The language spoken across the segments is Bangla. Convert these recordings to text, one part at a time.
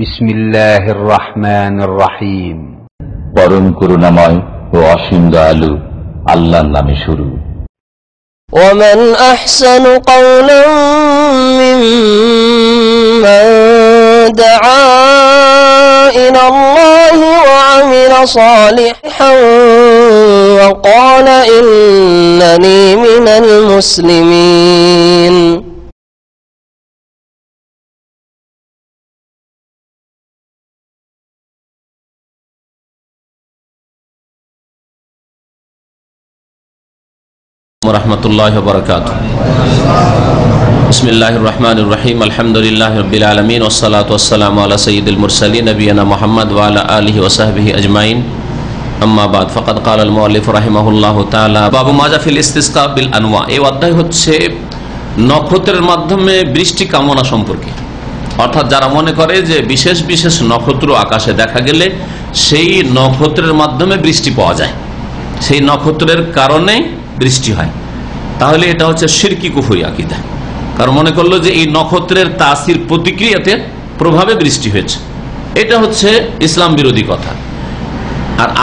বিসমিল্লাহির রহমানির রহিম। পরম করুণাময় ও অসীম দয়ালু আল্লাহর নামে শুরু। ومن أحسن قولا ممن دعا إلى الله وعمل صالحا وقال إنني من المسلمين। ওরহমতুল্লাহি ওয়া বারাকাতুহু। বিসমিল্লাহির রহমানির রহিম। আলহামদুলিল্লাহি রাব্বিল আলামিন ওয়াসসালাতু ওয়াসসালামু আলা সাইয়্যিদিল মুরসালিন নবিয়িনা মুহাম্মদ ওয়া আলা আলিহি ওয়া সাহবিহি আজমাইন। আম্মা বাদ, ফাকাদ ক্বালা আল মুআল্লিফ রাহিমাহুল্লাহু তাআলা বাবু মা জা ফিল ইসতিসকা বিল আনওয়া। এই অধ্যায় হচ্ছে নক্ষত্রের মাধ্যমে বৃষ্টি কামনা সম্পর্কে। অর্থাৎ যারা মনে করে যে বিশেষ বিশেষ নক্ষত্র আকাশে দেখা গেলে সেই নক্ষত্রের মাধ্যমে বৃষ্টি পাওয়া যায়, সেই নক্ষত্রের কারণে বৃষ্টি হয়, তাহলে এটা হচ্ছে শিরকি কুফরি আকীদা। কারণ মনে করলো যে এই নক্ষত্রের তাসির প্রতিক্রিয়াতে প্রভাবে বৃষ্টি হয়েছে, এটা হচ্ছে ইসলাম বিরোধী কথা।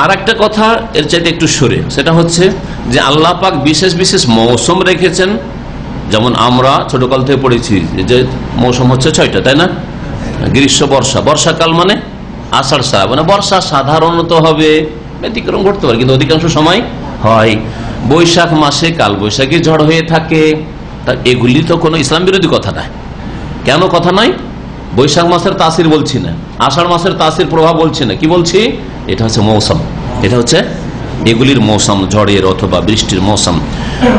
আর একটা কথা এর চাইতে একটু সরে, সেটা হচ্ছে যে আল্লাহ পাক বিশেষ বিশেষ মৌসুম রেখেছেন। যেমন আমরা ছোটকাল থেকে পড়েছি যে মৌসুম হচ্ছে 6টা, তাই না? গ্রীষ্ম, বর্ষা। বর্ষাকাল মানে আষাঢ় শ্রাবণ। মানে বর্ষা সাধারণত হবে, ব্যতিক্রম ঘটতে পারে, কিন্তু অধিকাংশ সময় হয়। বৈশাখ মাসে কাল বৈশাখী ঝড় হয়ে থাকে। তা এগুলি তো কোনো ইসলাম বিরোধী কথা নয়। কেন কথা নয়? বৈশাখ মাসের তাসির বলছি না, আষাঢ় মাসের তাসির প্রভাব বলছি না, কি বলছি? এটা হচ্ছে মৌসুম, এটা হচ্ছে এগুলির মৌসুম, ঝড়ের অথবা বৃষ্টির মৌসুম।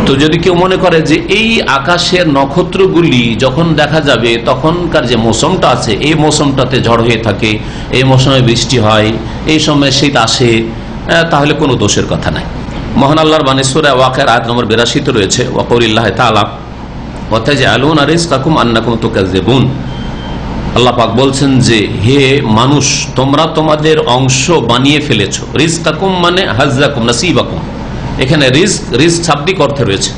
তো যদি কেউ মনে করে যে এই আকাশের নক্ষত্রগুলি যখন দেখা যাবে তখনকার যে মৌসুমটা আছে এই মৌসুমটাতে ঝড় হয়ে থাকে, এই মৌসুমে বৃষ্টি হয়, এই সময় শীত আসে, তাহলে কোনো দোষের কথা নাই। মহান আল্লাহর বাণী সূরা ওয়াকিয়ার আয়াত নম্বর 82 রয়েছে, ওয়া কওলিল্লাহি তাআলা ওয়া তাজআলুনা রিজকাকুম আন্নাকুম তুকাজ্জিবুন। আল্লাহ পাক বলছেন যে হে মানুষ, তোমরা তোমাদের অংশ বানিয়ে ফেলেছো। রিজকাকুম মানে হাজ্জাকুম, নাসিবাকুম। এখানে রিজক শাব্দিক অর্থে রয়েছে।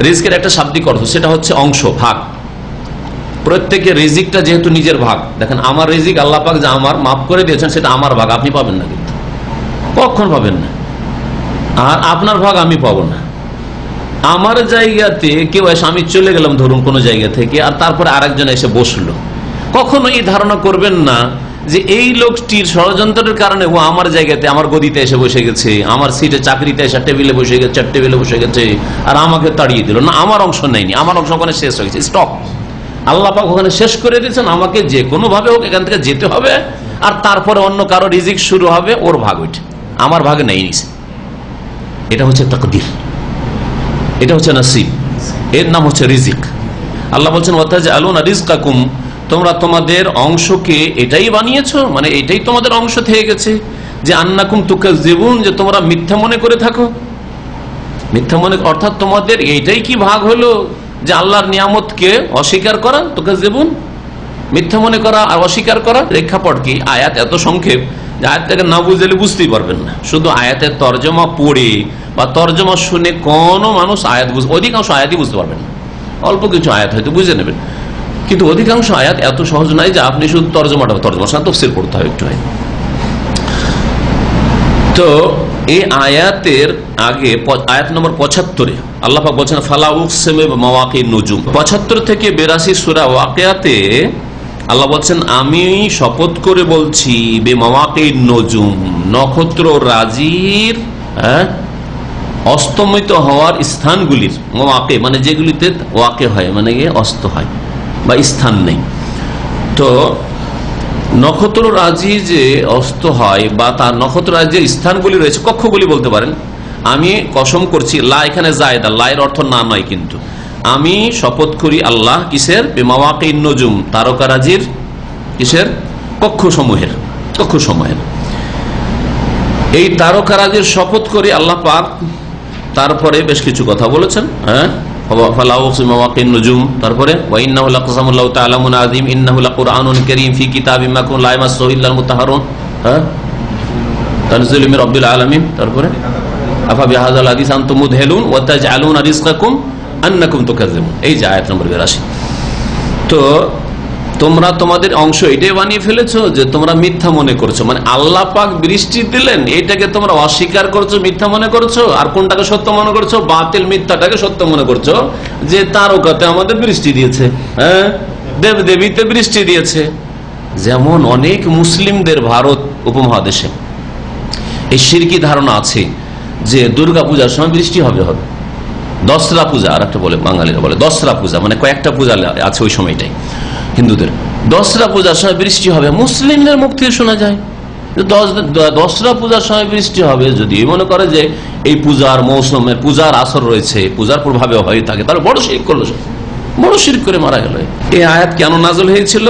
রিজকের একটা শাব্দিক অর্থ, সেটা হচ্ছে অংশ, ভাগ। প্রত্যেকের রিজিকটা যেহেতু নিজের ভাগ, দেখেন আমার রিজিক আল্লাহ পাক যা আমার মাফ করে দিয়েছেন সেটা আমার ভাগ, আপনি পাবেন না, কিন্তু কখন পাবেন না। আর আপনার ভাগ আমি পাবো না। আমার জায়গাতে কেউ এসে, আমি চলে গেলাম ধরুন কোনো জায়গা থেকে, আর তারপরে আরেকজন এসে বসলো, কখনো এই ধারণা করবেন না যে এই লোকটির ষড়যন্ত্রের কারণে ও আমার জায়গাতে, আমার গদিতে এসে বসে গেছে, আমার সিটে, চাকরিতে এসে টেবিলে বসে গেছে, টেবিলে বসে গেছে, আর আমাকে তাড়িয়ে দিল না। আমার অংশ নেয়নি, আমার অংশ ওখানে শেষ হয়ে গেছে, স্টপ। আল্লাহ পাক ওখানে শেষ করে দিয়েছেন, আমাকে যে কোনো ভাবে হোক এখান থেকে যেতে হবে, আর তারপরে অন্য কারো রিজিক শুরু হবে, ওর ভাগ ওইটা, আমার ভাগ নেই নিছে। এটা হচ্ছে তাকদীর, এটা হচ্ছে নসিব, এর নাম হচ্ছে রিজিক। আল্লাহ বলছেন ওয়া তাজআলুনা রিজকাকুম, তোমরা তোমাদের অংশকে এটাই বানিয়েছো, মানে এটাই তোমাদের অংশ থেকে গেছে যে আন্নাকুম তুকাজ্জিবুন, যে তোমরা মিথ্যা মনে করে থাকো। মিথ্যা মনে, অর্থাৎ তোমাদের এইটাই কি ভাগ হলো যে আল্লাহর নিয়ামতকে অস্বীকার করা, তুকাজ্জিবুন, মিথ্যা মনে করা আর অস্বীকার করা। প্রেক্ষাপট কি? আয়াত এত সংক্ষেপ যে আয়াতটাকে না বুঝলে বুঝতেই পারবেন না। শুধু আয়াতের তর্জমা পড়ে বা তর্জমা শুনে কোনো মানুষ আয়াত অধিকাংশ আয়াতই বুঝতে পারবেন না। অল্প কিছু আয়াত হয়তো বুঝে নেবেন, কিন্তু অধিকাংশ আয়াত এত সহজ নয় যে আপনি শুধু তর্জমা তাফসীর পড়তে হয় একটু হয়। তো এই আয়াতের আগে আয়াত নম্বর 75-এ আল্লাহ পাক বলছেন ফালা উকসিমু বিমাওয়াকিন নুজুম। 75 থেকে 82 সূরা ওয়াকিয়াতে আল্লাহ বলছেন আমি শপথ করে বলছি বিমাওয়াকিন নুজুম, নক্ষত্র রাজির অস্তমিত হওয়ার স্থানগুলির। মাওয়াকি মানে যেগুলিতে ওয়াকি হয়, মানে অস্ত হয় বা স্থান নেই। তো নক্ষত্র রাজি যে অস্ত হয় বা তার নক্ষত্র রাজ্যের স্থানগুলি রয়েছে, কক্ষগুলি বলতে পারেন, আমি কসম করছি, লা এখানে জায়েদা, লায়ের অর্থ না নয়, কিন্তু আমি শপথ করি আল্লাহ কিসের? বিমাওয়াকিন নুজুম, তারকারাজির কিসের? কক্ষসমূহের। এই তারকারাজির শপথ করি আল্লাহ পাক। তারপরে বেশ কিছু কথা বলেছেন, হ্যাঁ, ফালা উকসিমু বিমাওয়াকিন নুজুম, তারপরে ওয়া ইন্নাহু লাকাসামুন লাউ তা'লামুনা আযীম ইন্নাহু লাকুরআনুন কারীম ফি কিতাবিম মাকুন লা ইয়ামাসসুহু ইল্লাল মুতাহহারুন, হ্যাঁ, তানজিলুম মির রাব্বিল আলামিন। তারপরে আফা বিহাযাল হাদিস আনতুম মুদহিলুন ওয়া তাজআলুনা রিজকাকুম আন্নাকুম তুকাজ্জিবুন, এই যে আয়াত নম্বর 82। তো তোমরা তোমাদের অংশ এটাই বানিয়ে ফেলেছো যে তোমরা মিথ্যা মনে করছো, মানে আল্লাহ পাক বৃষ্টি দিলেন এটাকে তোমরা অস্বীকার করছো, মিথ্যা মনে করছো। আর কোনটাকে সত্য মনে করছো? বাতিল মিথ্যাটাকে সত্য মনে করছো, যে তারকাতে আমাদের বৃষ্টি দিয়েছে, হ্যাঁ, দেব দেবীতে বৃষ্টি দিয়েছে। যেমন অনেক মুসলিমদের ভারত উপমহাদেশে এই শিরকি ধারণা আছে যে দুর্গা পূজার সময় বৃষ্টি হবে। দশরা পূজা, আর একটা বলে বাঙালিরা বলে দশরা পূজা, মানে কয়েকটা পূজা আছে ওই সময়টাই হিন্দুদের। দশরা পূজার সময় বৃষ্টি হবে, মুসলিমদের মুখ থেকে শোনা যায় দশরা পূজার সময় বৃষ্টি হবে। যদি মনে করে যে এই পূজার মৌসুমের পূজার আসর রয়েছে, পূজার প্রভাবে হয়ে থাকে, তাহলে বড় শিরক করলো, বড় শিরক করে মারা গেল। এই আয়াত কেন নাযিল হয়েছিল?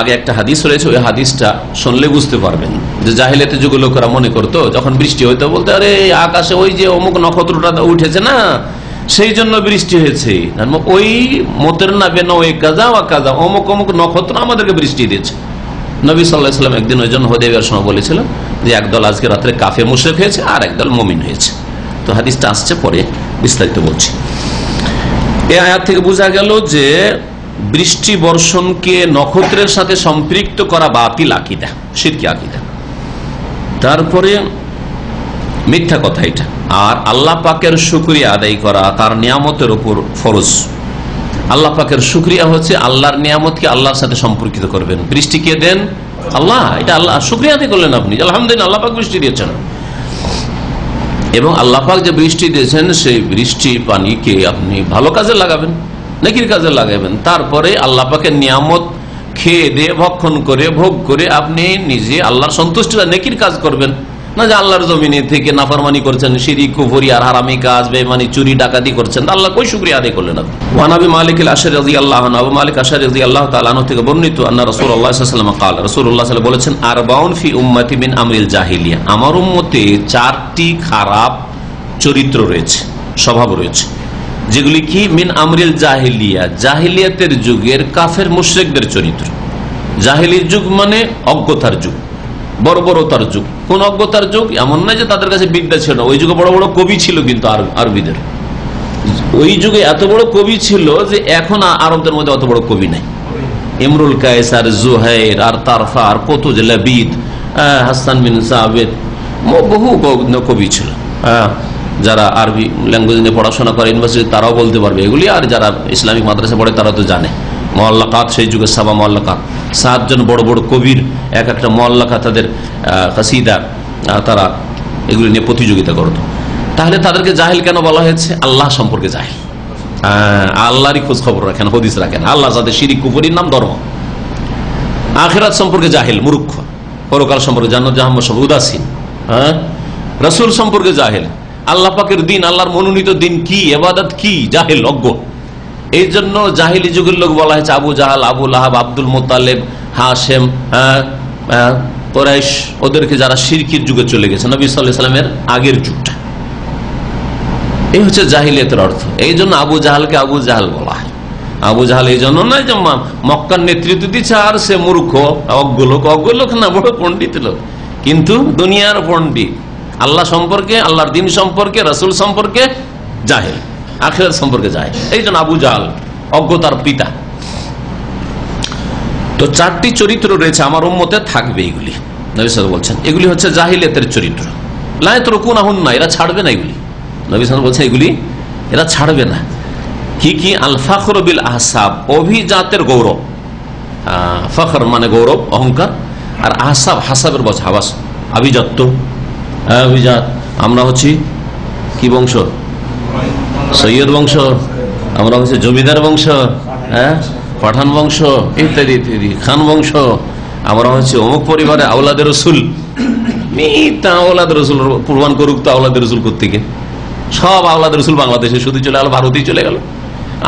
আগে একটা হাদিস রয়েছে, ওই হাদিসটা শুনলে বুঝতে পারবেন যে জাহেলিয়াতের যুগে লোকেরা মনে করতো যখন বৃষ্টি হইতো বলতে, আরে আকাশে ওই যে অমুক নক্ষত্রটা উঠেছে না, সেই জন্য বৃষ্টি হয়েছে। ওই মতের না বেন ওই কাজা ওয়া কাজা, অমুক অমুক নক্ষত্র আমাদেরকে বৃষ্টি দিয়েছে। নবী সাল্লাল্লাহু আলাইহি ওয়াসাল্লাম একদিন ওই জন্য হুদাইবিয়ার সময় বলেছিলেন যে একদল আজকে রাত্রে কাফের মুশরিক হয়েছে আর একদল মুমিন হয়েছে। তো হাদিসটা আসছে, পরে বিস্তারিত বলছি। এই আয়াত থেকে বোঝা গেল যে বৃষ্টি বর্ষণকে নক্ষত্রের সাথে সম্পৃক্ত করা বাতিল আকীদা, শিরকি আকীদা। তারপরে মিথ্যা কথা এটা। আর আল্লাহ পাকের শুকরিয়া আদায় করা তার নিয়ামতের উপর ফরজ। আল্লাহ পাকের শুকরিয়া হচ্ছে আল্লাহর নিয়ামতকে আল্লাহর সাথে সম্পর্কিত করবেন। বৃষ্টি কে দেন? আল্লাহ। এটা আল্লাহ শুকরিয়া আদায় করলেন আপনি, আলহামদুলিল্লাহ আল্লাহ পাক বৃষ্টি দিয়েছেন। এবং আল্লাহ পাক যে বৃষ্টি দিয়েছেন সেই বৃষ্টি পানিকে আপনি ভালো কাজে লাগাবেন, নেকির কাজে লাগাবেন। তারপরে আল্লাহ পাকের নিয়ামত খেয়ে দিয়ে ভক্ষণ করে ভোগ করে আপনি নিজে আল্লাহর সন্তুষ্টি নেকির কাজ করবেন, না যে আল্লাহর জমিনে থেকে নাফরমানি করছেন, শিরক কুফরি আর হারামি কাজ, বেঈমানি চুরি ডাকাতি করছেন, আল্লাহ কই শুকরিয়া আদায় করলেন আপনি। ওয়া নবী মালিক আল-আশআরী রাদিয়াল্লাহু আনহু, আবু মালিক আশআরী রাদিয়াল্লাহু তাআলা আনহু থেকে বর্ণিত আন্না রাসূলুল্লাহ সাল্লাল্লাহু আলাইহি ওয়াসাল্লাম قال, রাসূলুল্লাহ সাল্লাল্লাহু আলাইহি ওয়াসাল্লাম বলেছেন, আরবাউন ফি উম্মতি মিন আমরিল জাহিলিয়া, আমার উম্মতে চারটি খারাপ চরিত্র রয়েছে, স্বভাব রয়েছে, যেগুলি কি মিন আমরিল জাহিলিয়া, জাহিলিয়াতের যুগের কাফের মুশরিকদের চরিত্র। জাহিলির যুগ মানে অজ্ঞতার যুগ, বর্বরতার যুগ। কোন অজ্ঞতার যুগ? এমন নয় যে তাদের কাছে বিদ্যা ছিল না, ওই যুগে বড় বড় কবি ছিল, কিন্তু আরবিদের ওই যুগে এত বড় কবি ছিল যে এখন আরবদের মধ্যে অত বড় কবি নাই। ইমরুল কায়েস আর জুহাইর আর তারফা আর কত যে লাবিদ, হাসান বিন সাবিত, বহু কবি ছিল। যারা আরবি ল্যাঙ্গুয়েজ নিয়ে পড়াশোনা করে ইউনিভার্সিটি তারাও বলতে পারবে এগুলি, আর যারা ইসলামিক মাদ্রাসা পড়ে তারা তো জানে। মুআল্লাকাত, সেই যুগে সাবা মুআল্লাকাত, 7 জন বড় বড় কবির এক একটা মুআল্লাকাত, তাদের কাসিদা, তারা এগুলি নিয়ে প্রতিযোগিতা করত। তাহলে তাদেরকে জাহিল কেন বলা হয়েছে? আল্লাহ সম্পর্কে জাহিল, আল্লাহরই খোঁজ খবর রাখেন, হদিস রাখেন, আল্লাহর সাথে শিরক কুফরির নাম ধর্ম। আখিরাত সম্পর্কে জাহিল, মূর্খ। পরকাল সম্পর্কে জান্নাত জাহান্নাম সব উদাসীন। রাসূল সম্পর্কে জাহিল, আল্লাহ পাকের দিন, আল্লাহর মনোনীত দিন কি, ইবাদত কি, জাহিল, অজ্ঞ। এই জন্য জাহিলি যুগের লোক বলা হয়েছে আবু জাহাল, আবু লাহাব, আব্দুল মুত্তালিব, হাশেম, কুরাইশ, ওদেরকে যারা শিরকির যুগে চলে গেছে, নবী সাল্লাল্লাহু আলাইহি ওয়াসাল্লামের আগের যুগটা। এই হচ্ছে জাহিলিয়াতের অর্থ। এই জন্য আবু জাহালকে আবু জাহাল বলা হয়। আবু জাহাল এই জন্য নয় যে মক্কার নেতৃত্ব দিচ্ছে আর সে মূর্খ, অজ্ঞ লোক। অজ্ঞ লোক না, বড় পণ্ডিত লোক, কিন্তু দুনিয়ার পণ্ডিত। আল্লাহ সম্পর্কে, আল্লাহর দিন সম্পর্কে, রাসূল সম্পর্কে জাহিল, আখিরাত সম্পর্কে জাহিল। এই জন্য আবু জাহাল অজ্ঞতার পিতা। তো 4টি চরিত্র রয়েছে আমার উম্মতে, থাকবে এগুলি। নবী সাল্লাল্লাহু আলাইহি ওয়াসাল্লাম বলছেন এগুলি হচ্ছে জাহিলিয়াতের চরিত্র। লা ইয়াতরুকুনাহুন্না, এরা ছাড়বে না এগুলি। নবী সাল্লাল্লাহু আলাইহি ওয়াসাল্লাম বলছেন এগুলি এরা ছাড়বে না। কি কি? আল ফাখরু বিল আহসাব, অভিজাতের গৌরব। ফখর মানে গৌরব, অহংকার। আর আহসাব, হাসাবের বছ, হাবাস, আভিজাত্য, অভিজাত। আমরা হচ্ছি কি বংশ? সৈয়দ বংশ, আমরা হচ্ছে জমিদার বংশ, পাঠান বংশ, ইত্যাদি ইত্যাদি, খান বংশ। আমরা হচ্ছে অমুক পরিবারে আওলাদের রসুল। মিথ্যা, আওলাদের রসুল প্রমাণ করুক তো আওলাদের রসুল কোত্থেকে? সব আওলাদের রসুল বাংলাদেশে শুধু চলে গেল, ভারতেই চলে গেল।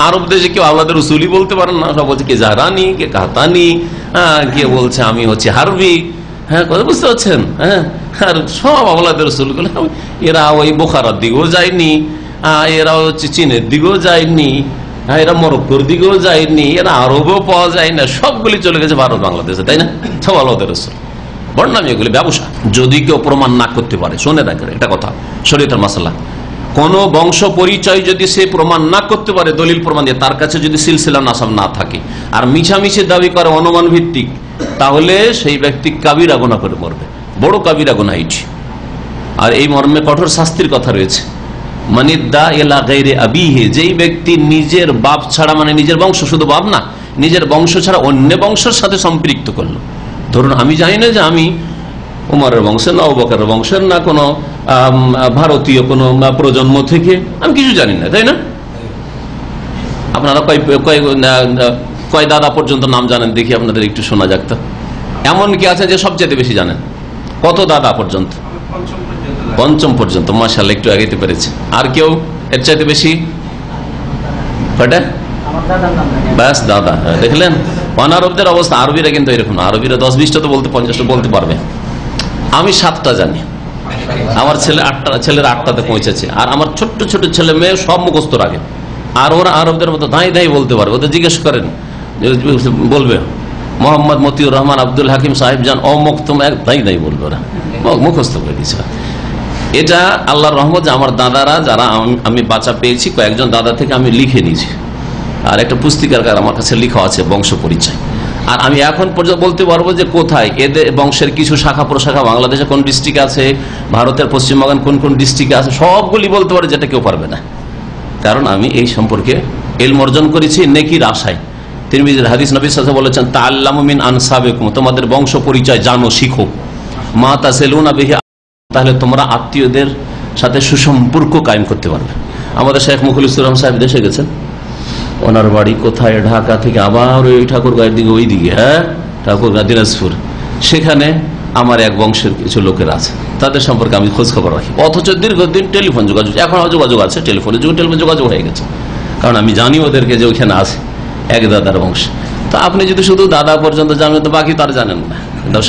আরব দেশে কেউ আওলাদের রসুলই বলতে পারেন না, সব বলছে কে জাহরানি, কে কাহতানি, কে বলছে আমি হচ্ছে হারবি। কথা বুঝতে পারছেন? আর সব আওলাদের রসুল গুলো এরা ওই বোখারার দিকেও যায়নি, এরা হচ্ছে চীনের দিকেও যায়নি, এরা মরক্কোর দিকেও যায়নি, এরা আরবেও পাওয়া যায় না, সবগুলি চলে গেছে ভারত বাংলাদেশে, তাই না? সব আওলাদের রসুল। বর্ণামি এগুলি ব্যবসা। যদি কেউ প্রমাণ না করতে পারে, শুনে রাখেন একটা কথা, শরীয়তের মাসালা, কোন বংশ পরিচয় যদি সে প্রমাণ না করতে পারে দলিল প্রমাণ দিয়ে, তার কাছে যদি সিলসিলা নাসাব না থাকে আর মিছামিছি দাবি করে অনুমান ভিত্তিক, তাহলে সেই ব্যক্তি কাবিরা গুনাহ করে মরবে, বড় কাবিরা গুনাহ এটি। আর এই মর্মে কঠোর শাস্তির কথা রয়েছে। মানিদ্দা ইলা গায়রি আবিহি, যেই ব্যক্তি নিজের বাপ ছাড়া, মানে নিজের বংশ, শুধু বাপ না, নিজের বংশ ছাড়া অন্য বংশের সাথে সম্পৃক্ত করলো। ধরুন আমি জানি না যে আমি উমরের বংশের না, আবু বকরের বংশের না, কোনো ভারতীয় কোনো প্রজন্ম থেকে, আমি কিছু জানি না, তাই না? আপনারা কয় দাদা পর্যন্ত নাম জানেন দেখি, আপনাদের একটু শোনা যাক তো। এমন কি আছে যে সবচেয়ে বেশি জানেন? কত দাদা পর্যন্ত? পঞ্চম পর্যন্ত, মাশাআল্লাহ, একটু আগাইতে পেরেছে। আর কেউ এর চাইতে বেশি? কয়টা? ব্যাস দাদা, দেখলেন অনারবদের অবস্থা। আরবিরা কিন্তু এরকম না, আরবিরা 10-20টা তো বলতে, 50টা বলতে পারবে। আমি 7টা জানি, আমার ছেলের 8টাতে পৌঁছেছে, আর আমার ছোট্ট ছোট ছেলে মেয়ে সব মুখস্থ রাখে। আর ওরা আরবদের মতো ধাই ধাই বলতে পারবে। ওদের জিজ্ঞেস করেন, বলবে মোহাম্মদ মতিউর রহমান আব্দুল হাকিম সাহেব যান অমুক, তুমি এক ধাই ধাই বলবে, ওরা মুখস্থ করে দিচ্ছে। এটা আল্লাহর রহমত যে আমার দাদারা যারা আমি বাচ্চা পেয়েছি, কয়েকজন দাদা থেকে আমি লিখে নিয়েছি, আর একটা পুস্তিকার আমার কাছে লেখা আছে বংশ পরিচয়। আর আমি এখন পর্যন্ত বলতে পারবো যে কোথায় এদের বংশের কিছু শাখা প্রশাখা বাংলাদেশে কোন ডিস্ট্রিক্টে আছে, ভারতের পশ্চিমবঙ্গের কোন কোন ডিস্ট্রিক্টে আছে, সবগুলি বলতে পারে, যেটা কেউ পারবে না। কারণ আমি এই সম্পর্কে ইলম অর্জন করেছি নেকির আশায়। তিরমিজির হাদিস, নবী সাল্লাল্লাহু আলাইহি ওয়াসাল্লাম বলেছেন, তাআল্লামু মিন আনসাবিকুম, তোমাদের বংশ পরিচয় জানো, শিখো। মা তাসিলুনা বিহি, তাহলে তোমরা আত্মীয়দের সাথে সুসম্পর্ক কায়েম করতে পারবে। আমাদের শেখ মুখলিসুর রহমান সাহেব দেশে গেছেন, ওনার বাড়ি কোথায়, ঢাকা থেকে আবার ওই ঠাকুরগাঁয়ের দিকে, ওই দিকে, হ্যাঁ ঠাকুরগাঁ দিনাজপুর, সেখানে আমার এক বংশের কিছু লোকের আছে, তাদের সম্পর্কে আমি খোঁজ খবর রাখি। অথচ দীর্ঘদিন টেলিফোন যোগাযোগ, এখন যোগাযোগ আছে, টেলিফোনে টেলিফোন যোগাযোগ হয়ে গেছে, কারণ আমি জানি ওদেরকে যে ওইখানে আছে এক দাদার বংশ। তো আপনি যদি শুধু দাদা পর্যন্ত জানেন তো বাকি তার জানেন না, কিন্তু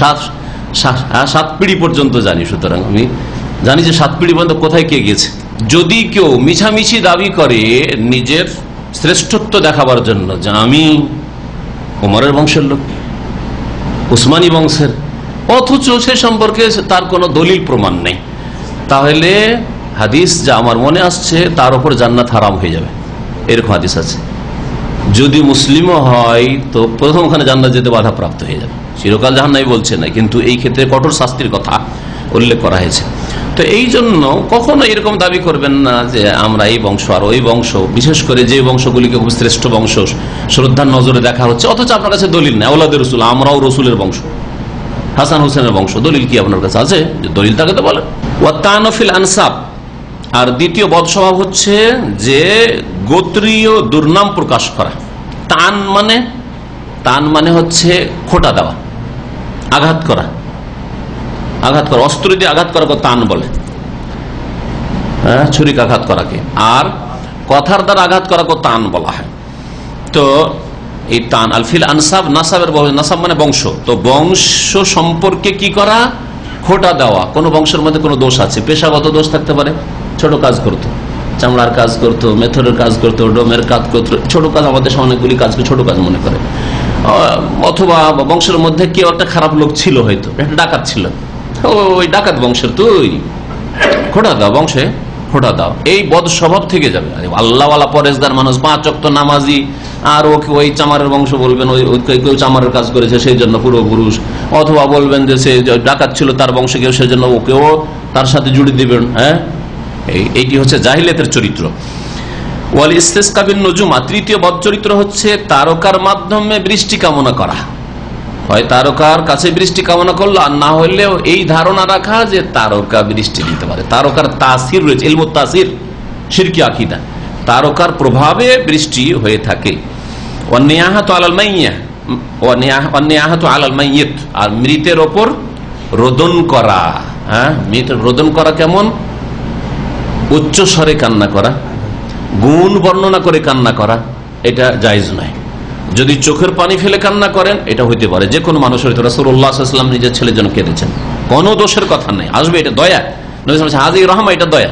7 পিঢ়ি পর্যন্ত জানি। সুতরাং আমি জানি যে 7 পিঢ়ি পর্যন্ত কোথায় কে গেছে। যদি কেউ মিছামিছি দাবি করে নিজের শ্রেষ্ঠত্ব দেখাবার জন্য যে আমি ওমরের বংশের লোক, উসমানী বংশের, অথচ সে সম্পর্কে তার কোনো দলিল প্রমাণ নেই, তাহলে হাদিস যা আমার মনে আসছে তার উপর জান্নাত হারাম হয়ে যাবে, এরকম হাদিস আছে। যদি মুসলিমও হয় তো প্রথমখানে জান্নাত যেতে বাধাপ্রাপ্ত হয়ে যাবে। চিরকাল জাহান্নামী বলছে না, কিন্তু এই ক্ষেত্রে কঠোর শাস্তির কথা উল্লেখ করা হয়েছে। তো এই জন্য কখনো এরকম দাবি করবেন না যে আমরা এই বংশ আর ওই বংশ, বিশেষ করে যে বংশগুলিকে খুব শ্রেষ্ঠ বংশ শ্রদ্ধার নজরে দেখা হচ্ছে, অথচ আপনার কাছে দলিল নেই। আওলাদের রসুল, আমরাও রসুলের বংশ, হাসান হোসেনের বংশ, দলিল কি আপনার কাছে আছে? যে দলিল থাকে তো বলেন। ওয়াতানফিল আনসাব, আর দ্বিতীয় বদস্বভাব হচ্ছে যে গোত্রীয় দুর্নাম প্রকাশ করা। তান মানে হচ্ছে খোঁটা দেওয়া, আঘাত করা, অস্ত্র দিয়ে আঘাত করাকে তান বলে, হ্যাঁ, ছুরিক আঘাত করাকে। আর কথার দ্বারা আঘাত করাকে তান বলা হয়। তো এই তান আলফিল আনসাব, নাসাবের নাসাব মানে বংশ, তো বংশ সম্পর্কে কি করা? খোঁটা দেওয়া। কোন বংশের মধ্যে কোনো দোষ আছে, পেশাগত দোষ থাকতে পারে, ছোট কাজ করতো, চামড়ার কাজ করতো, মেথরের কাজ করতো, ডোমের কাজ করতো, ছোট কাজ, আমাদের অনেকগুলি কাজকে ছোট কাজ মনে করে। অথবা বংশের মধ্যে কেউ একটা খারাপ লোক ছিল, হয়তো একটা ডাকাত ছিল, ওই ডাকাত বংশের তুই খোঁটা দাও, বংশে খোঁটা দাও, এই বদ স্বভাব থেকে যাবে। আল্লাহওয়ালা পরেশগার মানুষ, 5 ওয়াক্ত নামাজি, আর ওকে ওই চামারের বংশ বলবেন, ওই কেউ চামারের কাজ করেছে সেই জন্য পূর্বপুরুষ, অথবা বলবেন যে সে ডাকাত ছিল তার বংশে কেউ, সেই জন্য ওকেও তার সাথে জুড়ে দিবেন। হ্যাঁ, এইটি হচ্ছে জাহিলিয়াতের চরিত্র। ওয়াল ইস্তিসকা বিন নুজুমা, তৃতীয় বদ চরিত্র হচ্ছে তারকার মাধ্যমে বৃষ্টি কামনা করা। হয় তারকার কাছে বৃষ্টি কামনা করলো, আর না হলেও এই ধারণা রাখা যে তারকা বৃষ্টি দিতে পারে। তারকার তাসির রয়েছে, ইলমুত তাসির, শিরকি আকীদা, তারকার প্রভাবে বৃষ্টি হয়ে থাকে। ওয়ান্নিয়াহাতু আলাল মাইয়্যিত, ওয়ান্নিয়াহাতু আলাল মাইয়্যিত, আর মৃতের ওপর রোদন করা। হ্যাঁ, মৃতের রোদন করা কেমন? উচ্চ স্বরে কান্না করা, গুণ বর্ণনা করে কান্না করা, এটা জায়েজ নয়। যদি চোখের পানি ফেলে কান্না করেন, এটা হইতে পারে, যে কোনো মানুষের। রাসূলুল্লাহ সাল্লাল্লাহু আলাইহি ওয়াসাল্লাম নিজের ছেলের জন্য কেঁদেছেন, কোনো দোষের কথা নেই, আসবে, এটা দয়া। নবী সাল্লাল্লাহু আলাইহি ওয়াসাল্লাম হাযির রাহমা, এটা দয়া।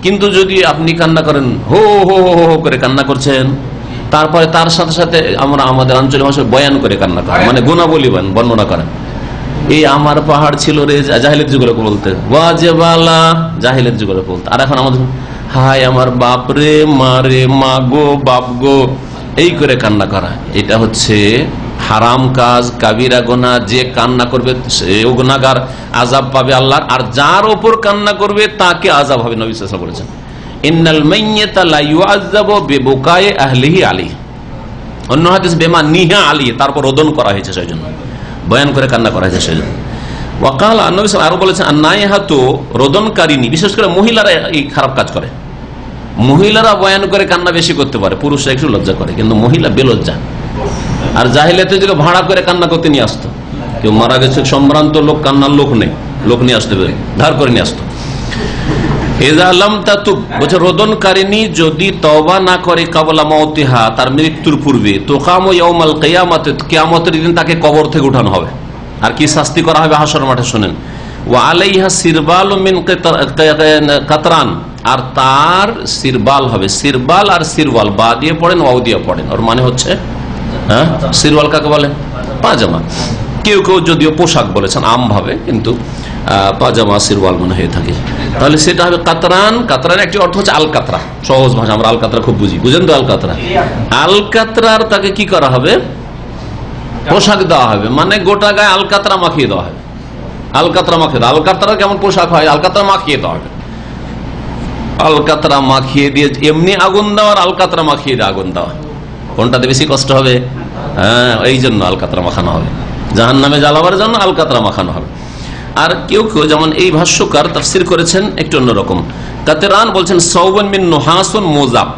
কিন্তু যদি আপনি কান্না করেন, হো হো হো হো করে কান্না করছেন, তারপরে তার সাথে সাথে আমরা আমাদের আঞ্চলিক ভাষায় বয়ান করে কান্না করেন, মানে গুণাবলী বর্ণনা করেন। এই আমার পাহাড় ছিল রে, জাহিলিয়াত যুগের বলতে, ওয়াজেবালা, জাহিলিয়াত যুগের বলতে। আর এখন আমাদের হায় আমার বাপ রে, মা রে, মা গো, বাপ গো, এই করে কান্না করা, এটা হচ্ছে হারাম কাজ, কাবিরা গুনাহ। যে কান্না করবে সে গুনাহগার, আযাব পাবে আল্লাহর। আর যার উপর কান্না করবে তাকে আযাব হবে। নবী সাল্লাল্লাহু আলাইহি ওয়াসাল্লাম বলেছেন, ইন্নাল মাইয়্যিতা লা ইউআযাবু বিবুকাই আহলিহি আলাইহি। অন্য হাদিস বিমা নিহা আলাইহি, তারপর রোদন করা হয়েছে, সেজন্য বয়ান করে কান্না করা হয়েছে সেজন্য। ওয়াকাল নবী সাল্লাল্লাহু আলাইহি ওয়াসাল্লাম আরো বলেছেন, আন-নাইহাতু, রোদনকারিনী, বিশেষ করে মহিলারা এই খারাপ কাজ করে। মহিলারা বয়ান করে কান্না বেশি করতে পারে, পুরুষরা একটু লজ্জা করে, কিন্তু মহিলা বেলজ্জা। আর জাহিলিয়াতে যদি ভাড়া করে কান্না করতে নিয়ে আসতো, কেউ মারা গেছে, সম্ভ্রান্ত লোক, কান্নার লোক নেই, লোক নিয়ে আসতে পারে, ধার করে নিয়ে আসতো। বলছে রোদনকারিনী যদি তওবা না করে কাবলা মাউতিহা, তার মৃত্যুর পূর্বে, তুকামু ইয়াউমাল কিয়ামাতে, কিয়ামতের দিন তাকে কবর থেকে উঠানো হবে। আর কি শাস্তি করা হবে হাসর মাঠে শুনেন, ওয়া আলাইহা সিরবাল মিন কাতরান, আর তার সিরবাল হবে। সিরবাল আর সিরওয়াল বা দিয়ে পড়েন, ওয়াও দিয়ে পড়েন, ওর মানে হচ্ছে, হ্যাঁ, সিরওয়াল কাকে বলে? পাজামা। কেউ কেউ যদিও পোশাক বলেছেন আম ভাবে, কিন্তু পাজামা সিরওয়াল মনে হয়ে থাকে। তাহলে সেটা হবে কাতরান। কাতরান একটি অর্থ হচ্ছে আলকাতরা, সহজ ভাষা, আমরা আলকাতরা খুব বুঝি, বুঝেন তো আলকাতরা। আলকাতরার তাকে কি করা হবে? পোশাক দেওয়া হবে, মানে গোটা গায়ে আলকাতরা মাখিয়ে দেওয়া হবে। আলকাতরা মাখিয়ে দেওয়া, আলকাতরা কেমন পোশাক হয়, আলকাতরা মাখিয়ে দেওয়া হবে। আলকাতরা মাখিয়ে দিয়ে এমনি আগুন দেওয়া আর আলকাতরা মাখিয়ে দিয়ে আগুন দেওয়া, কোনটাতে বেশি কষ্ট হবে? হ্যাঁ, এই জন্য আলকাতরা মাখানো হবে, জাহান্নামে জ্বালাবার জন্য আলকাতরা মাখানো হবে। আর কেউ কেউ যেমন এই ভাষ্যকার তাফসীর করেছেন একটু অন্যরকম। কাতরান বলছেন সাওবান মিন নুহাসুন মুজাব,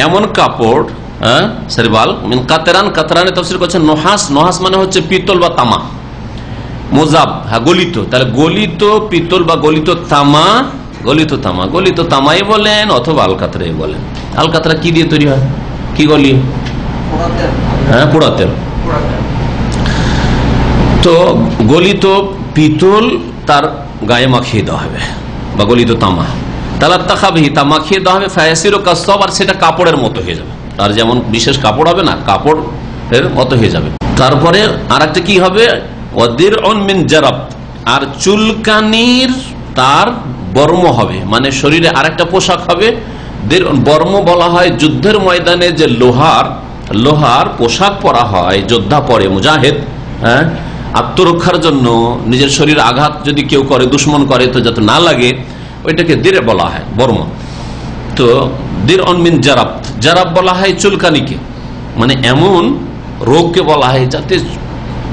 এমন কাপড়, হ্যাঁ, সিরবাল মিন কাতরান। কাতরানে তাফসীর করেছেন নুহাস, নুহাস মানে হচ্ছে পিতল বা তামা, মুজাব, হ্যাঁ, গলিত। তাহলে গলিত পিতল বা গলিত তামা, গলিত তামা, গলিত তামাই বলেন অথবা আলকাতরাই বলেন। আলকাতরা কি দিয়ে তৈরি হয়, কি গলি? হ্যাঁ, পোড়া তেল। তো গলিত পিতল তার গায়ে মাখিয়ে দেওয়া হবে, বা গলিত তামা। তাহলে তাকাবিহি, তা মাখিয়ে দেওয়া হবে। ফায়াসিরু কাসসাব, আর সেটা কাপড়ের মতো হয়ে যাবে। আর যেমন বিশেষ কাপড় হবে না, কাপড়ের মতো হয়ে যাবে। তারপরে আর একটা কি হবে? ওয়াদিরউন মিন জারাব, আর চুলকানির তার বর্ম হবে, মানে শরীরে আরেকটা পোশাক হবে। বর্ম বলা হয় যুদ্ধের ময়দানে যে লোহার পোশাক পরা হয়, যোদ্ধা পরে, মুজাহিদ, হ্যাঁ, আত্মরক্ষার জন্য, নিজের শরীরে আঘাত যদি কেউ করে, দুশ্মন করে, তো যাতে না লাগে, ওইটাকে দিরে বলা হয়, বর্ম। তো দিরউন মিন জারাব, জারাব বলা হয় চুলকানিকে, মানে এমন রোগকে বলা হয় যাতে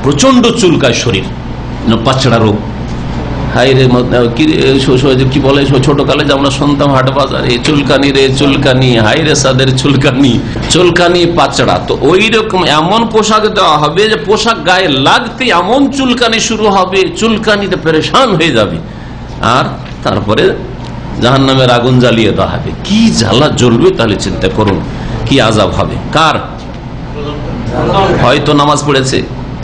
প্রচন্ড চুলকায় শরীর, পাচড়া রোগ। হাই রে, কি বলে ছোটকালে যে আমরা শুনতাম হাট বাজারে, চুলকানি রে চুলকানি, হাই রে সাদের চুলকানি, চুলকানি পাচড়া। তো ওই রকম এমন পোশাক দেওয়া হবে যে পোশাক গায়ে লাগতে এমন চুলকানি শুরু হবে, চুলকানিতে পেরেশান হয়ে যাবে। আর তারপরে জাহান্নামের আগুন জ্বালিয়ে দেওয়া হবে। কি জ্বালা জ্বলবে, তাহলে চিন্তা করুন কি আযাব হবে। কার? হয়তো নামাজ পড়েছে,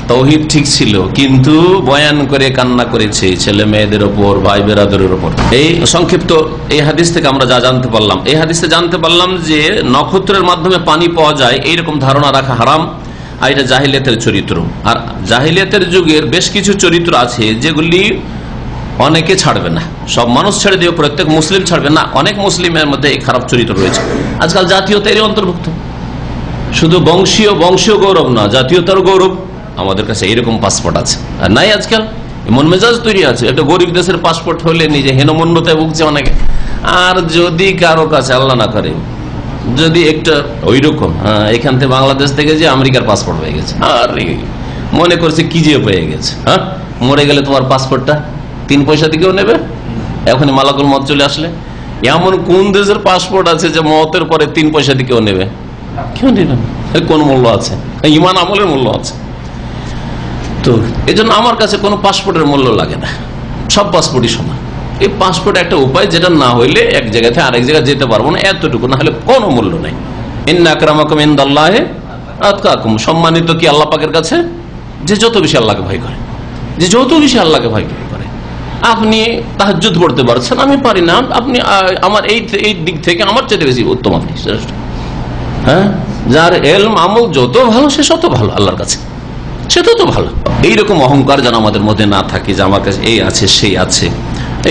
তাওহীদ ঠিক ছিল, কিন্তু বয়ান করে কান্না করেছে ছেলে মেয়েদের ওপর, ভাই বেরাদরের ওপর। এই সংক্ষিপ্ত এই হাদিস থেকে আমরা যা জানতে পারলাম, এই হাদিসে জানতে পারলাম যে নক্ষত্রের মাধ্যমে পানি পাওয়া যায় এইরকম ধারণা রাখা হারাম, আর এটা জাহিলিয়াতের চরিত্র। আর জাহিলিয়াতের যুগের বেশ কিছু চরিত্র আছে যেগুলি অনেকে ছাড়বে না, সব মানুষ ছেড়ে দিয়ে প্রত্যেক মুসলিম ছাড়বে না। অনেক মুসলিমের মধ্যে এই খারাপ চরিত্র রয়েছে। আজকাল জাতীয়তারই অন্তর্ভুক্ত, শুধু বংশীয় গৌরব না, জাতীয়তার গৌরব। আমাদের কাছে এইরকম পাসপোর্ট আছে, আর নাই আজকাল এমন মেজাজ তৈরি আছে, একটা গরিব দেশের পাসপোর্ট হলে নিজে হেনমন্যতায় ভুগছে অনেকে। আর যদি কারো কাছে আল্লাহ না করে, যদি একটা ওই রকম, হ্যাঁ, এখান থেকে বাংলাদেশ থেকে যে আমেরিকার পাসপোর্ট হয়ে গেছে, আর মনে করছে কি যে পেয়ে গেছে, হ্যাঁ, মরে গেলে তোমার পাসপোর্টটা 3 পয়সা দিকেও নেবে, এখনই মালাকুল মত চলে আসলে। এমন কোন দেশের পাসপোর্ট আছে যে মতের পরে 3 পয়সা দিকেও নেবে? কেউ নেবে না। কোন মূল্য আছে? ইমান আমলের মূল্য আছে। তো এই জন্য আমার কাছে কোনো পাসপোর্টের মূল্য লাগে না, সব পাসপোর্টই সমান। এই পাসপোর্ট একটা উপায়, যেটা না হইলে এক জায়গা থেকে আরেক জায়গায় যেতে পারবো না, এতটুকু, না হলে কোনো মূল্য নাই। ইন্না আকরামাকুম ইনদাল্লাহি আতকাকুম, সম্মানিত কি আল্লাহ পাকের কাছে? যে যত বেশি আল্লাহকে ভয় করে, যে যত বেশি আল্লাহকে ভয় করে। আপনি তাহাজ্জুদ পড়তে পারছেন, আমি পারি না, আপনি আমার এই দিক থেকে আমার চেয়ে বেশি উত্তম, আপনি শ্রেষ্ঠ। হ্যাঁ, যার এলম আমল যত ভালো সে তত ভালো আল্লাহর কাছে, সে তত ভালো। এইরকম অহংকার যেন আমাদের মধ্যে না থাকে যে আমার কাছে এই আছে সেই আছে,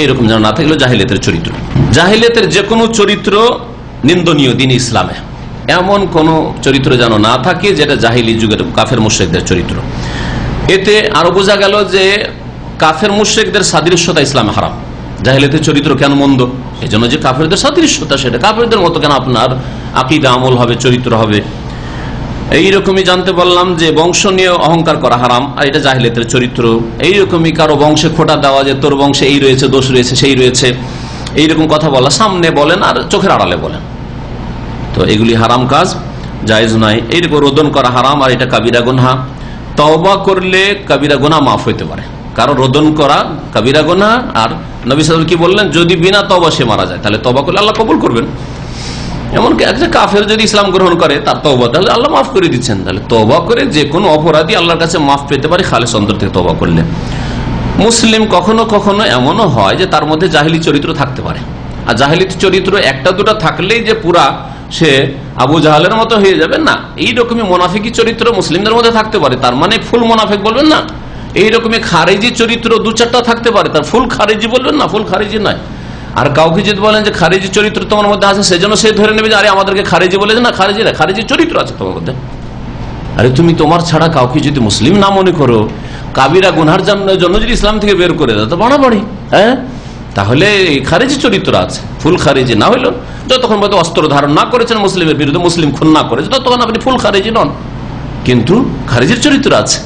এইরকম যেন না থাকলে জাহিলিয়াতের চরিত্র। জাহিলিয়াতের যে কোনো চরিত্র নিন্দনীয় দিন ইসলামে, এমন কোন চরিত্র যেন না থাকে যেটা জাহিলি যুগের কাফের মুশরিকদের চরিত্র। এতে আরো বোঝা গেল যে কাফের মুশরিকদের সাদৃশ্যতা ইসলামে হারাম। জাহিলিয়াতের চরিত্র কেন মন্দ? এই জন্য যে কাফেরদের সাদৃশ্যতা, সেটা কাফেরদের মতো কেন আপনার আকীদা আমল হবে, চরিত্র হবে। এইরকমই জানতে পারলাম যে বংশ নিয়ে অহংকার করা হারাম, আর এটা জাহিলিয়াতের চরিত্র। এইরকমই কারো বংশে খোঁটা দেওয়া, যে তোর বংশে এই রয়েছে, দোষ রয়েছে, সেই রয়েছে, এইরকম কথা বলা, সামনে বলেন আর চোখের আড়ালে বলেন, তো এগুলি হারাম কাজ, জায়েজ নাই। এইরকম রোদন করা হারাম, আর এটা কাবিরা গুনাহ। তওবা করলে কাবিরা গুনাহ মাফ হইতে পারে, কারণ রোদন করা কাবিরা গুনাহ। আর নবী সাল্লাল্লাহু আলাইহি ওয়াসাল্লাম কি বললেন, যদি বিনা তওবা সে মারা যায় তাহলে তওবা করলে আল্লাহ কবুল করবেন। এমনকি একটা কাফের যদি ইসলাম গ্রহণ করে তার তওবা, তাহলে আল্লাহ মাফ করে দিচ্ছেন। তাহলে তওবা করে যে কোনো অপরাধী আল্লাহর কাছে মাফ পেতে পারে খালেস অন্তর থেকে তওবা করলে। মুসলিম কখনো কখনো এমনও হয় যে তার মধ্যে জাহিলি চরিত্র থাকতে পারে, আর জাহিলি চরিত্র একটা দুটা থাকলেই যে পুরা সে আবু জাহালের মতো হয়ে যাবে না। এইরকমই মুনাফিকি চরিত্র মুসলিমদের মধ্যে থাকতে পারে, তার মানে ফুল মুনাফিক বলবেন না। এইরকমই খারিজি চরিত্র দু চারটা থাকতে পারে, তার ফুল খারিজি বলবেন না, ফুল খারিজি নয়। আর কাউকে যদি বলেন যে খারিজি চরিত্র তোমার মধ্যে আছে, সেজন্য সে ধরে নেবে যে আরে আমাদেরকে খারিজি বলেছে না, খারিজি না, খারিজি চরিত্র আছে তোমার মধ্যে। আরে তুমি তোমার ছাড়া কাউকে যদি মুসলিম না মনে করো, কাবিরা গুনহার জন্য যদি ইসলাম থেকে বের করে দাও তো বাড়াবাড়ি, হ্যাঁ, তাহলে খারিজি চরিত্র আছে। ফুল খারিজি না হইলো, যতক্ষণ পর্যন্ত অস্ত্র ধারণ না করেছেন মুসলিমের বিরুদ্ধে, মুসলিম খুন না করেছে, ততক্ষণ আপনি ফুল খারিজি নন, কিন্তু খারিজির চরিত্র আছে।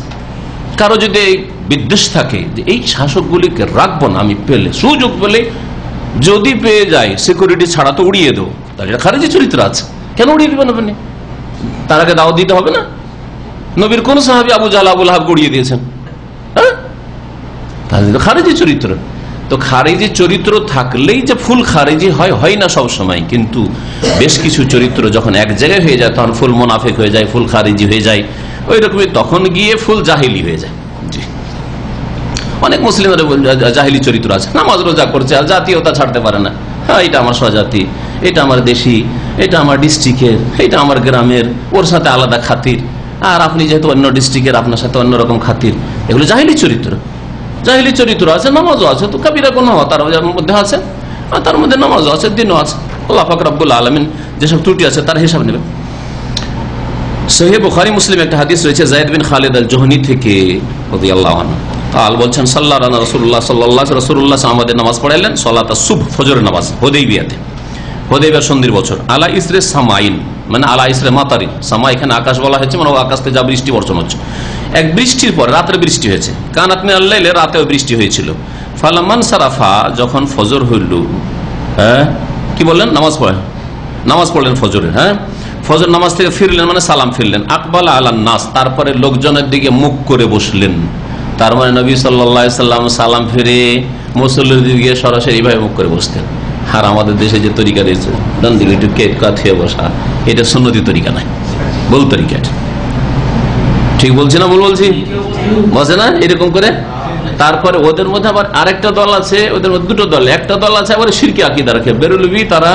কারো যদি এই বিদ্বেষ থাকে যে এই শাসকগুলিকে রাখবো না, আমি পেলে সুযোগ পেলে যদি পেয়ে যায় সিকিউরিটি ছাড়া তো উড়িয়ে দেবো, তাহলে এটা খারিজি চরিত্র আছে। কেন উড়িয়ে দেবেন আপনি? তার আগে দাওয়াত দিতে হবে না? নবীর কোন সাহাবী আবু জাহল আবু লাহাব উড়িয়ে দিয়েছেন? হ্যাঁ, তাহলে খারিজি চরিত্র। তো খারিজি চরিত্র থাকলেই যে ফুল খারিজি হয় না সব সময়, কিন্তু বেশ কিছু চরিত্র যখন এক জায়গায় হয়ে যায় তখন ফুল মুনাফিক হয়ে যায়, ফুল খারিজি হয়ে যায়, ওই রকমই তখন গিয়ে ফুল জাহিলি হয়ে যায়। জি, অনেক মুসলিমের জাহিলি চরিত্র আছে, নামাজ রোজা করছে আর জাতীয়তা ছাড়তে পারে না। হ্যাঁ, এটা আমার স্বজাতি, এটা আমার দেশি, এটা আমার ডিস্ট্রিক্টের, এটা আমার গ্রামের, ওর সাথে আলাদা খাতির, আর আপনি যেহেতু অন্য ডিস্ট্রিক্টের আপনার সাথে অন্যরকম খাতির। এগুলো জাহিলি চরিত্র। জাহিলি চরিত্র আছে, নামাজও আছে, তো কাবিরা গুনাহ তার মধ্যে আছে, আর তার মধ্যে নামাজও আছে, দিনও আছে। আল্লাহ পাক রব্বুল আলামিন যেসব ত্রুটি আছে তার হিসাব নেবেন। সহিহ বুখারী মুসলিম একটা হাদিস রয়েছে যায়েদ বিন খালিদ আল জুহনি থেকে রাদিয়াল্লাহু আনহু قال বলছেন সাল্লাল্লাহু রাসূলুল্লাহ সাল্লাল্লাহু আলাইহি রাসূলুল্লাহ আমাদের নামাজ পড়াইলেন সালাতাস সুবহ, ফজরের নামাজ, হুদাইবিয়াতে, হুদাইবিয়া সন্ধির বছর, আলা ইসরে সামাইন, মানে আলা ইসরে মাতারিন। সামা এখানে আকাশ বলা হয়েছে, মানে আকাশ থেকে যা বৃষ্টি বর্ষণ হচ্ছে। এক বৃষ্টির পর রাতের বৃষ্টি হয়েছে, কানাত মিনাল লাইল, রাতেও বৃষ্টি হয়েছিল। ফালামান সারাফা, যখন ফজর হইল, হ্যাঁ কি বললেন, নামাজ পড়লেন ফজরের, হ্যাঁ ফজর নামাজ থেকে ফিরলেন, মানে সালাম ফিরলেন। আকবাল আলান নাস, তারপরে লোকজনের দিকে মুখ করে বসলেন। তার মানে নবী সাল্লাল্লাহু আলাইহি সাল্লাম সালাম ফিরে মুসল্লির দিকে সরাসরি এইভাবে মুখ করে বসতেন। আর আমাদের দেশে যে তরিকা রয়েছে ডান দিকে একটু কেট কাথিয়ে বসা, এটা সুন্নতি তরিকা নাই, ভুল তরিকা। ঠিক বলছি না ভুল বলছি? বসে না এরকম করে। তারপরে ওদের মধ্যে আবার আরেকটা দল আছে, ওদের মধ্যে দুটো দল, একটা দল আছে আবার শিরকি আকীদা রাখে, বেরলভি। তারা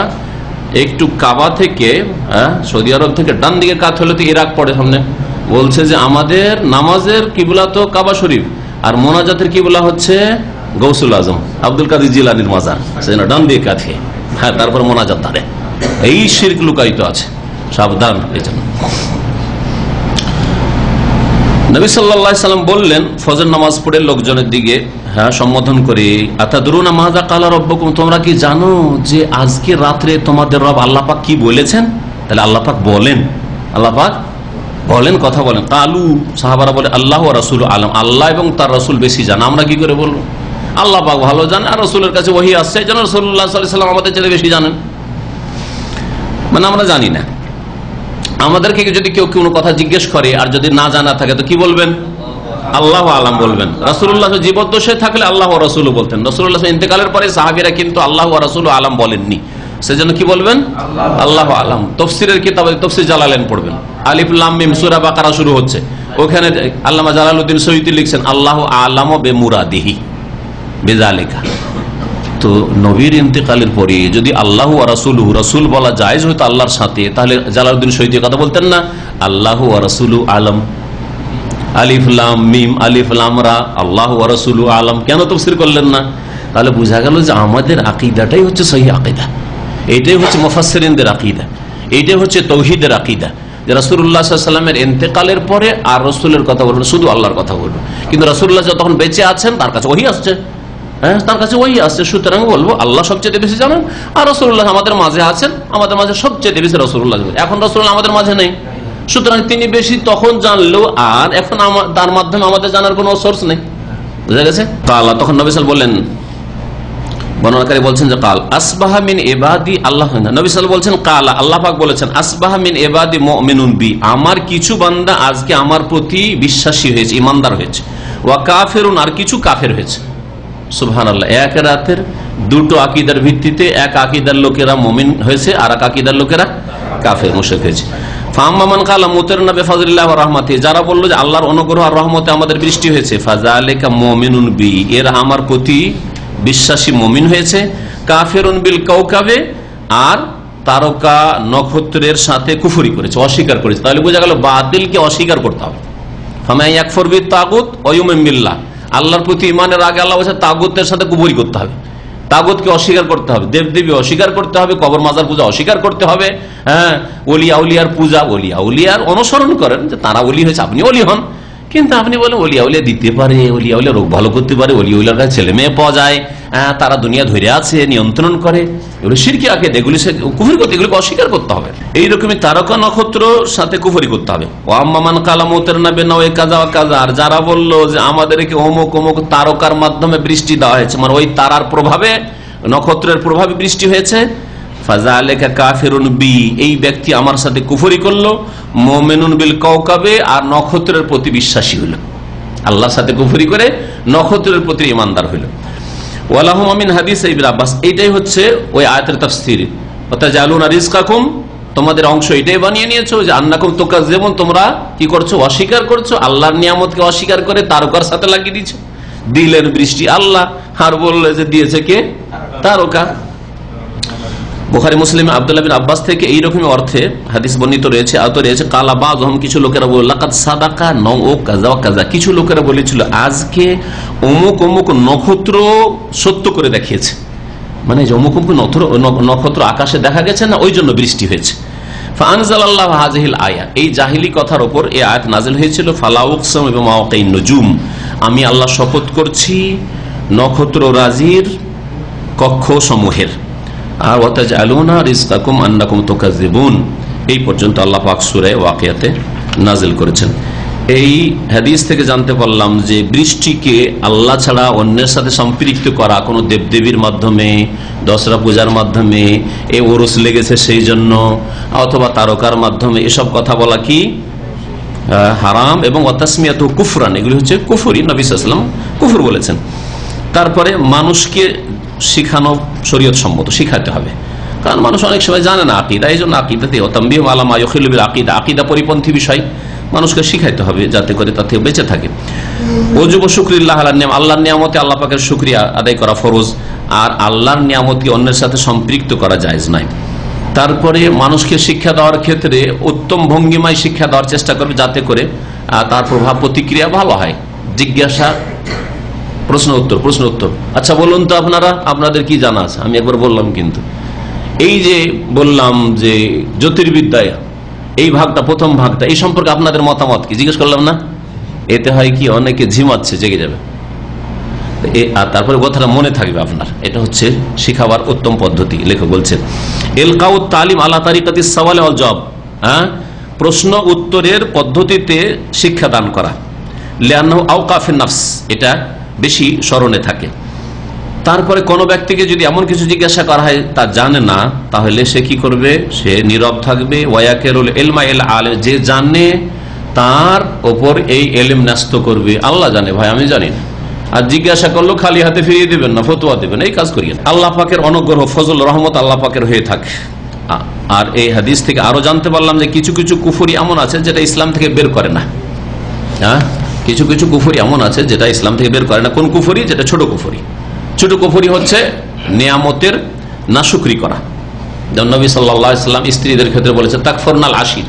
একটু কাবা থেকে, সৌদি আরব থেকে ডান দিকে কাত হলে তো ইরাক পড়ে সামনে, বলছে যে আমাদের নামাজের কিবলা তো কাবা শরীফ, আর মোনাজাতের কিবলা হচ্ছে গৌসুল আজম আব্দুল কাদের জিলানীর মাজার, সেজন্য ডান দিকে কাছে, হ্যাঁ, তারপর মোনাজাত ধরে। এই শিরক লুকায়িত আছে, সাবধান। এই জন্য নবী সাল্লাল্লাহু আলাইহি সাল্লাম বললেন ফজর নামাজ পড়ে লোকজনের দিকে, হ্যাঁ, সম্বোধন করে, আতাদরুনা মাযা ক্বালা রাব্বুকুম, তোমরা কি জানো যে আজকে রাত্রে তোমাদের রব আল্লাহ পাক কি বলেছেন? তাহলে আল্লাহ পাক বলেন, আল্লাহ পাক বলেন, কথা বলেন। কালু, সাহাবারা বলে, আল্লাহ ওয়া রাসূলু আলাম, আল্লাহ এবং তার রাসূল বেশি জানে, আমরা কি করে বলবো? আল্লাহ পাক ভালো জানে, আর রাসূলের কাছে ওহী আসছে, যেন রাসূলুল্লাহ সাল্লাল্লাহু আলাইহি ওয়াসাল্লাম আমাদের চেয়ে বেশি জানেন, মানে আমরা জানি না। আমাদেরকে যদি কেউ কোনো কথা জিজ্ঞেস করে আর যদি না জানা থাকে তো কি বলবেন? আল্লাহ আলাম বলবেন। রাসূলুল্লাহ জীবদ্দশায় থাকলে আল্লাহ ওয়া রাসূলু বলতেন, রাসূলুল্লাহ ইন্তেকালের পরে সাহাবীরা কিন্তু আল্লাহ ওয়া রাসূলু আলাম বলেননি, সেজন্য কি বলবেন? আল্লাহ আলাম। তাফসীরের কিতাবে তাফসীর জালালাইন পড়বেন, আলিফ লাম মিম সূরা বাকারা শুরু হচ্ছে, ওখানে আল্লামা জালালউদ্দিন সয়ুতী লিখছেন আল্লাহু আলামু বিমুরাদিহি বিযালিকা। তো নবীর ইন্তেকালের পরে যদি আল্লাহু ওয়া রাসূলুহু, রাসূল বলা জায়েজ হতো আল্লাহর সাথে, তাহলে জালালউদ্দিন সয়ুতী কথা বলতেন না আল্লাহু ওয়া রাসূলু আলাম, আলিফ লাম মিম আলিফ লাম রা, আল্লাহু ওয়া রাসূলু আলাম, কেন তাফসীর করলেন না? তাহলে বোঝা গেল যে আমাদের আকীদাটাই হচ্ছে সহিহ আকীদা, এইটাই হচ্ছে মুফাসসিরিনদের আকীদা, এইটাই হচ্ছে তৌহিদের আকীদা, যে রাসূলুল্লাহ সাল্লাল্লাহু আলাইহি ওয়াসাল্লামের ইন্তেকালের পরে আর রাসূলের কথা বলবো, শুধু আল্লাহর কথা বলবো। কিন্তু রাসূলুল্লাহ যখন বেঁচে আছেন তার কাছে ওহী আসছে, তার কাছে ওহী আসছে, সুতরাং বলবো আল্লাহ সবচেয়ে বেশি জানেন আর রাসূলুল্লাহ আমাদের মাঝে আছেন, আমাদের মাঝে সবচেয়ে বেশি রাসূলুল্লাহ। এখন রাসূলুল্লাহ আমাদের মাঝে নেই, সুতরাং তিনি বেশি তখন জানলেও আর এখন তার মাধ্যমে আমাদের জানার কোনো সোর্স নেই। বুঝা গেছে? কালা, তখন নবী সাল্লাল্লাহু আলাইহি ওয়াসাল্লাম বললেন, বর্ণনাকারী বলছেন যে কাল আসবাহা মিন ইবাদি আল্লাহ, নবী সাল্লাল্লাহু আলাইহি ওয়াসাল্লাম বলছেন কালা, আল্লাহ পাক বলেছেন আসবাহা মিন ইবাদি মুমিনুন বি, আমার কিছু বান্দা আজকে আমার প্রতি বিশ্বাসী হয়েছে, ইমানদার হয়েছে, ওয়া কাফিরুন, আর কিছু কাফের হয়েছে। সুবহানাল্লাহ, এক রাতের দুটো আকীদার ভিত্তিতে এক আকীদার লোকেরা মুমিন হয়েছে আর এক আকীদার লোকেরা কাফের মুশরিক হয়েছে। ফাম্মান কালা মুতিরনা বিফাজলিল্লাহি ওয়া রাহমাতিহি, যারা বলল যে আল্লাহর অনুগ্রহ আর রহমতে আমাদের বৃষ্টি হয়েছে, ফাযালিকা মুমিনুন বি, এরা আমার প্রতি বিশ্বাসী মুমিন হয়েছে। কাফিরুন বিল কাওকাবে, আর তারকা নক্ষত্রের সাথে কুফরি করেছে, অস্বীকার করেছে। তাহলে বোঝা গেল বাতিলকে অস্বীকার করতে হবে। ফামা ইয়াকফুর বিত তাগুত ওয়া ইউমিন বিল্লাহ, আল্লাহর প্রতি ঈমানের আগে আল্লাহ বলেছে তাগুতের সাথে কুফরি করতে হবে, তাগুতকে অস্বীকার করতে হবে, দেবদেবী অস্বীকার করতে হবে, কবর মাজার পূজা অস্বীকার করতে হবে। হ্যাঁ, ওলি আউলিয়ার পূজা, ওলি আউলিয়ার অনুসরণ করেন যে তারা ওলি হয়েছে, আপনি ওলি হন, কিন্তু আপনি বলেন ওলি আউলিয়া দিতে পারে, ওলি আউলিয়া রোগ ভালো করতে পারে, ওলি আউলিয়ার কাছে ছেলে মেয়ে পাওয়া যায়, তারা দুনিয়া ধরে আছে, নিয়ন্ত্রণ করে, এগুলো শিরকি আকীদা, এগুলি কুফরি করতে, এগুলোকে অস্বীকার করতে হবে। এইরকমই তারকা নক্ষত্র সাথে কুফরি করতে হবে। ও আম্মান কালা মুতিরনা বিনাওয়ে কাযা ওয়া কাযা, আর যারা বললো যে আমাদেরকে অমুক অমুক তারকার মাধ্যমে বৃষ্টি দেওয়া হয়েছে, মানে ওই তারার প্রভাবে, নক্ষত্রের প্রভাবে বৃষ্টি হয়েছে, ফাযালিকা কাফিরুন বি, এই ব্যক্তি আমার সাথে কুফরি করলো, মুমিনুন বিল কাওকাবে, আর নক্ষত্রের প্রতি বিশ্বাসী হলো, আল্লাহর সাথে কুফরি করে নক্ষত্রের প্রতি ঈমানদার হলো। ওয়ালাহুম মিন হাদিস ইবনে আব্বাস, এইটাই হচ্ছে ওই আয়াতের তাফসীর। ওয়াতাজালুনা রিজকাকুম, তোমাদের অংশ এটাই বানিয়ে নিয়েছো যে আন্নাকুম তুকাজ্জিবুন, তোমরা কি করছো, অস্বীকার করছো, আল্লাহর নিয়ামতকে অস্বীকার করে তারকার সাথে লাগিয়ে দিয়েছো। দিলেন বৃষ্টি আল্লাহ, আর বললে যে দিয়েছে কে, তারকা। বুখারী মুসলিমে আব্দুল্লাহ বিন আব্বাস থেকে এইরকমই অর্থে হাদিস বর্ণিত রয়েছে, আয়ত রয়েছে, কালা বাযহুম, কিছু লোকেরা বলল, লাকাদ সাদাকা নও কাযা ওয়া কাযা, কিছু লোকেরা বলেছিল আজকে অমুক অমুক নক্ষত্র সত্য করে দেখিয়েছে, মানে যে অমুক অমুক নক্ষত্র আকাশে দেখা গেছে না, ওই জন্য বৃষ্টি হয়েছে। ফাআনজালাল্লাহু হাযিহিল আয়া, এই জাহিলি কথার উপর এই আয়াত নাযিল হয়েছিল। ফালা উকসিমু বিমাওয়াকিন নুজুম, আমি আল্লাহ শপথ করছি নক্ষত্র রাজির কক্ষ সমূহের। আর ওয়াতাজআলুনা রিজকাকুম আন্নাকুম তুকাজ্জিবুন, এই পর্যন্ত আল্লাহ পাক সূরা ওয়াকিয়াতে নাযিল করেছেন। এই হাদিস থেকে জানতে পারলাম যে বৃষ্টিকে আল্লাহ ছাড়া অন্যের সাথে সম্পৃক্ত করা, কোনো দেবদেবীর মাধ্যমে, দশরা পূজার মাধ্যমে, এই ওরস লেগেছে সেই জন্য, অথবা তারকার মাধ্যমে, এসব কথা বলা কি হারাম, এবং ওয়াতাসমিয়াতু কুফরান, এগুলি হচ্ছে কুফরি, নবী সাল্লাল্লাহু আলাইহি ওয়াসাল্লাম কুফর বলেছেন। তারপরে মানুষকে শিখানো শরীয়ত সম্মত, শিখাতে হবে, কারণ মানুষ অনেক সময় জানে না আকীদা, এই জন্য আকীদাতে তামবিহ আলা মা ইউখিলু বিল আকীদা, আকীদা পরিপন্থী বিষয় মানুষকে শিখাইতে হবে যাতে করে তাতে বেঁচে থাকে। ওয়াজিব শুকরিল্লাহ আলা নিয়াম, আল্লাহর নিয়ামতে আল্লাহ পাকের শুকরিয়া আদায় করা ফরজ, আর আল্লাহর নিয়ামতকে অন্যের সাথে সম্পৃক্ত করা জায়েজ নাই। তারপরে মানুষকে শিক্ষা দেওয়ার ক্ষেত্রে উত্তম ভঙ্গিমায় শিক্ষা দেওয়ার চেষ্টা করবে যাতে করে তার প্রভাব প্রতিক্রিয়া ভালো হয়। জিজ্ঞাসা, প্রশ্ন উত্তর, প্রশ্ন উত্তর, আচ্ছা বলুন তো আপনারা, আপনাদের কি জানা আছে? আমি একবার বললাম, কিন্তু এই যে বললাম যে জ্যোতির্বিদ্যায় এই ভাগটা, প্রথম ভাগটা, এই সম্পর্কে আপনাদের মতামত কি জিজ্ঞেস করলাম না, এতে হয় কি অনেকে ঝিমাচ্ছে, জেগে যাবে, আর তারপরে কথাটা মনে থাকবে আপনার। এটা হচ্ছে শিখাবার উত্তম পদ্ধতি। লেখক বলছেন ইলকাউত তালিম আলা তারিকাতিস সাওয়াল ওয়াল জবাব, প্রশ্ন উত্তরের পদ্ধতিতে শিক্ষা দান করা, লিআন্নাহু আওকাফিন নাফস, এটা বেশি স্মরণে থাকে। তারপরে কোনো ব্যক্তিকে যদি এমন কিছু জিজ্ঞাসা করা হয় তা জানে না, তাহলে সে কি করবে, সে নীরব থাকবে। ওয়ায়াকিরুল ইলমা ইল আলিম, যে জানে তার ওপর এই ইলম ন্যস্ত করবে, আল্লাহ জানে ভাই, আমি জানি না, আর জিজ্ঞাসা করলো খালি হাতে ফিরিয়ে দিবেন না, ফতোয়া দিবেন, এই কাজ করিয়েন। আল্লাহ পাকের অনুগ্রহ, ফজল, রহমত আল্লাহ পাকের হয়ে থাকে। আর এই হাদিস থেকে আরো জানতে পারলাম যে কিছু কিছু কুফরি এমন আছে যেটা ইসলাম থেকে বের করে না। কিছু কিছু কুফরি এমন আছে যেটা ইসলাম থেকে বের করে না। কোন কুফরি? যেটা ছোট কুফরি। ছোট কুফরি হচ্ছে নিয়ামতের নাশুকরি করা। যেমন নবী সাল্লাল্লাহু আলাইহি ওয়াসাল্লাম স্ত্রীদের ক্ষেত্রে বলেছে তাকফুরনাল আশির,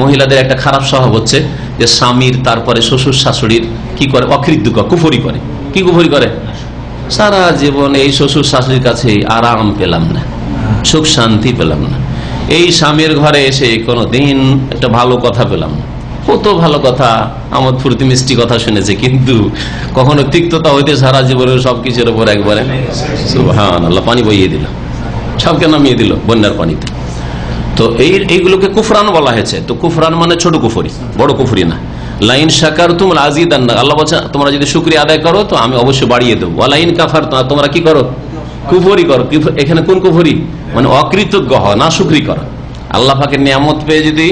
মহিলাদের একটা খারাপ স্বভাব হচ্ছে যে স্বামীর, তারপরে শ্বশুর শাশুড়ির কি করে, অকৃতজ্ঞ, কুফরি করে। কি কুফরি করে? সারা জীবন এই শ্বশুর শাশুড়ির কাছে আরাম পেলাম না, সুখ শান্তি পেলাম না, এই স্বামীর ঘরে এসে কোনো দিন একটা ভালো কথা পেলাম না। কত ভালো কথা, আমোদ ফুর্তি মিষ্টি কথা শুনেছে, কিন্তু কখনো তিক্ততা হইতে সারা জীবনের সবকিছুর উপর একবারে সুবহানাল্লাহ পানি বইয়ে দিল, সবকে নামিয়ে দিল বন্যার পানিতে। তো এইগুলোকে কুফরান বলা হয়েছে। তো কুফরান মানে ছোট কুফরি, বড় কুফরি না। লাইন শাকারতুম লাযিদান্না, আল্লাহ বলছে তোমরা যদি শুকরিয়া আদায় করো তো আমি অবশ্যই বাড়িয়ে দেবো। ওয়া লাইন কাফারতুম, তোমরা কি করো? কুফরি করো। এখানে কোন কুফরি? মানে অকৃতজ্ঞ হওয়া, না শুকরি করা। আল্লাহ পাকের নিয়ামত পেয়ে যদি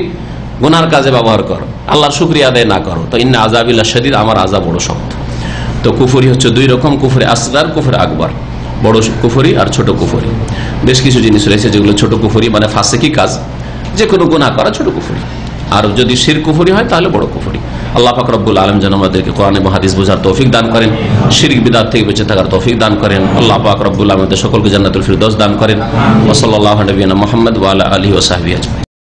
গুনার কাজে ব্যবহার করো, আল্লাহর শুকরিয়া আদায় না করো, তো ইন্না আযাবিল্লাহ শাদীদ, আমার আযাব বড় শক্ত। তো কুফরি হচ্ছে দুই রকম, কুফরি আসগার, কুফরি আকবার, বড় কুফরি আর ছোট কুফরি। বেশ কিছু জিনিস রয়েছে যেগুলো ছোট কুফরি, মানে ফাসিকি কাজ, যে কোনো গুনাহ করা ছোট কুফরি। আর যদি শিরক কুফরি হয় তাহলে বড় কুফরি। আল্লাহ পাক রব্বুল আলামিন যেন আমাদেরকে কোরআন এবং হাদিস বোঝার তৌফিক দান করেন, শিরক বিদআত থেকে বেঁচে থাকার তৌফিক দান করেন। আল্লাহ পাক রব্বুল আলামিন সকলকে জান্নাতুল ফিরদৌস দান করেন। ওয়া সাল্লাল্লাহু আলা নবিয়িনা মুহাম্মদ ওয়া আলা আলিহি ওয়া সাহবিহি আজমাইন।